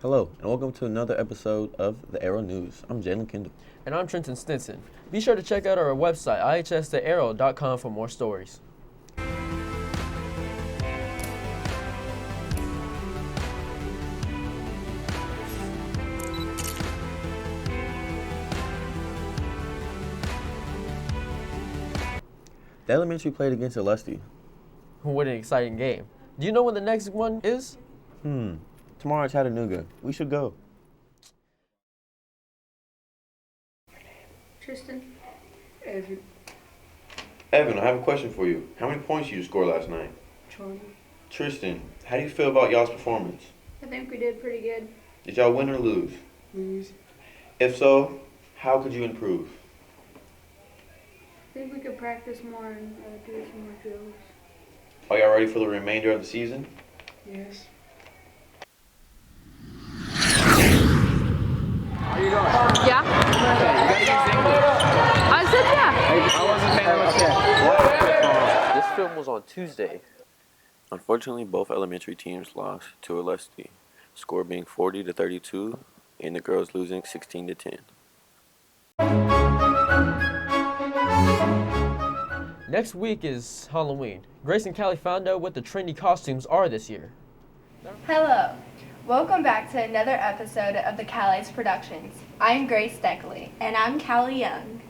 Hello, and welcome to another episode of the Arrow News. I'm Jalen Kendall. And I'm Trenton Stinson. Be sure to check out our website, ihsthearrow.com, for more stories. The elementary played against Lusty. What an exciting game. Do you know when the next one is? Tomorrow at Chattanooga. We should go. Tristan. Evan, I have a question for you. How many points did you score last night? 20. Tristan, how do you feel about y'all's performance? I think we did pretty good. Did y'all win or lose? Lose. If so, how could you improve? I think we could practice more and do some more drills. Are y'all ready for the remainder of the season? Yes. Are you going? Yeah. Okay, you gotta use English. I said yeah. I wasn't paying attention. This film was on Tuesday. Unfortunately, both elementary teams lost to Lusty, score being 40-32, and the girls losing 16-10. Next week is Halloween. Grace and Callie found out what the Trinity Costumes are this year. Hello. Welcome back to another episode of the Callie's Productions. I'm Grace Deckley. And I'm Callie Young.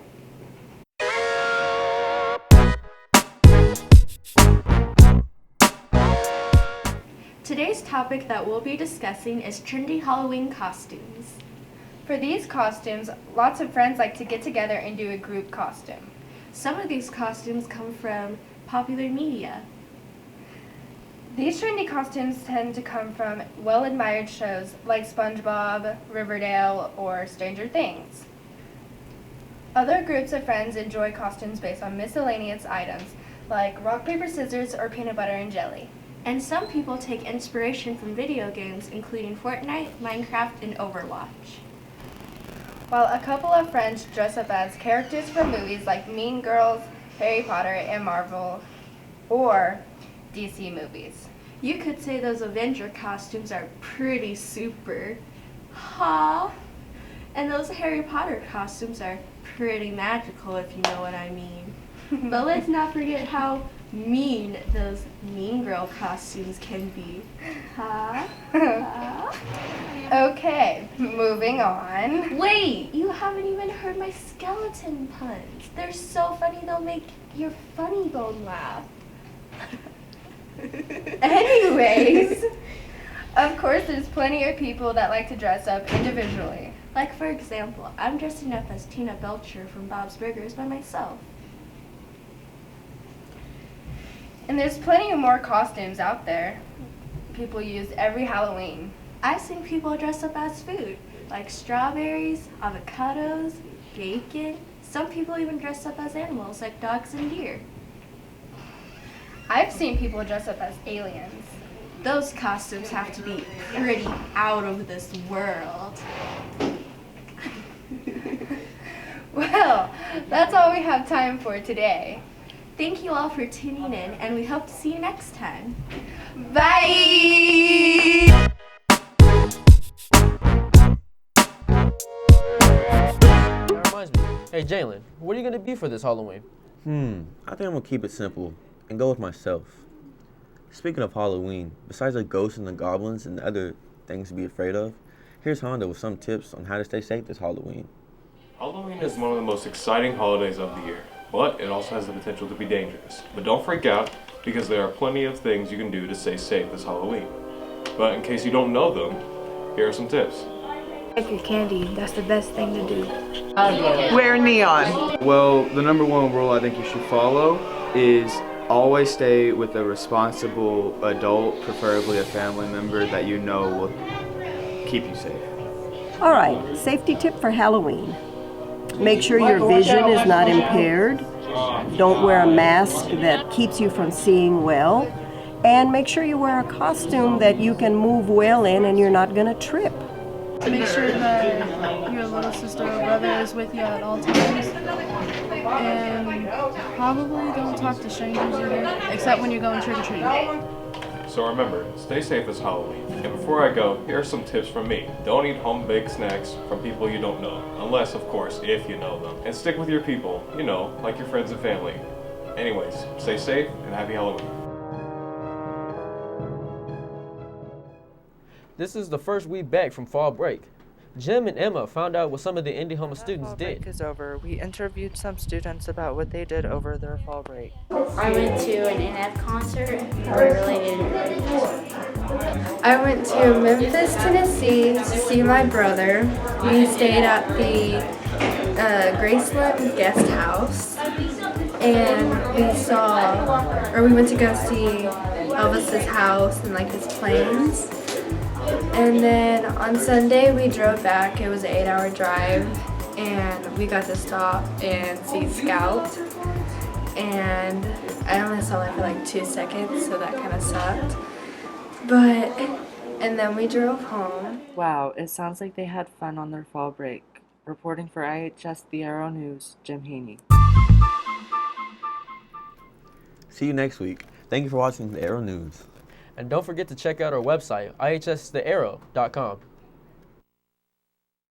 Today's topic that we'll be discussing is Trinity Halloween costumes. For these costumes, lots of friends like to get together and do a group costume. Some of these costumes come from popular media. These Trinity costumes tend to come from well-admired shows like SpongeBob, Riverdale, or Stranger Things. Other groups of friends enjoy costumes based on miscellaneous items like rock, paper, scissors, or peanut butter and jelly. And some people take inspiration from video games, including Fortnite, Minecraft, and Overwatch. While a couple of friends dress up as characters from movies like Mean Girls, Harry Potter, and Marvel, or DC movies. You could say those Avenger costumes are pretty super. Ha! And those Harry Potter costumes are pretty magical, if you know what I mean. But let's not forget how mean those Mean Girl costumes can be. Ha? Ha? Okay, moving on. Wait, you haven't even heard my skeleton puns. They're so funny they'll make your funny bone laugh. Anyways, of course there's plenty of people that like to dress up individually. Like, for example, I'm dressing up as Tina Belcher from Bob's Burgers by myself. And there's plenty of more costumes out there people use every Halloween. I've seen people dress up as food, like strawberries, avocados, bacon. Some people even dress up as animals, like dogs and deer. I've seen people dress up as aliens. Those costumes have to be pretty out of this world. Well, that's all we have time for today. Thank you all for tuning in, and we hope to see you next time. Bye! That reminds me. Hey, Jalen, what are you going to be for this Halloween? I think I'm going to keep it simple and go with myself. Speaking of Halloween, besides the ghosts and the goblins and the other things to be afraid of, here's Honda with some tips on how to stay safe this Halloween. Halloween is one of the most exciting holidays of the year, but it also has the potential to be dangerous. But don't freak out, because there are plenty of things you can do to stay safe this Halloween. But in case you don't know them, here are some tips. Like your candy, that's the best thing to do. Wear neon. Well, the number one rule I think you should follow is always stay with a responsible adult, preferably a family member that you know will keep you safe. All right, safety tip for Halloween. Make sure your vision is not impaired. Don't wear a mask that keeps you from seeing well. And make sure you wear a costume that you can move well in and you're not going to trip. Make sure that your little sister or brother is with you at all times. And probably don't talk to strangers either, except when you're going trick-or-treating. So remember, stay safe this Halloween. And before I go, here are some tips from me. Don't eat home-baked snacks from people you don't know. Unless, of course, if you know them. And stick with your people, you know, like your friends and family. Anyways, stay safe and happy Halloween. This is the first week back from fall break. Jim and Emma found out what some of the Indiana students Fall did. break is over. We interviewed some students about what they did over their fall break. I went to an NF concert. I really enjoyed it. I went to Memphis, Tennessee to see my brother. We stayed at the Graceland guest house, and we went to go see Elvis's house and like his planes. And then on Sunday we drove back. It was an 8-hour drive, and we got to stop and see Scout. And I only saw it for like 2 seconds, so that kind of sucked. And then we drove home. Wow, it sounds like they had fun on their fall break. Reporting for IHS The Arrow News, Jim Haney. See you next week. Thank you for watching the Arrow News. And don't forget to check out our website, ihsthearrow.com.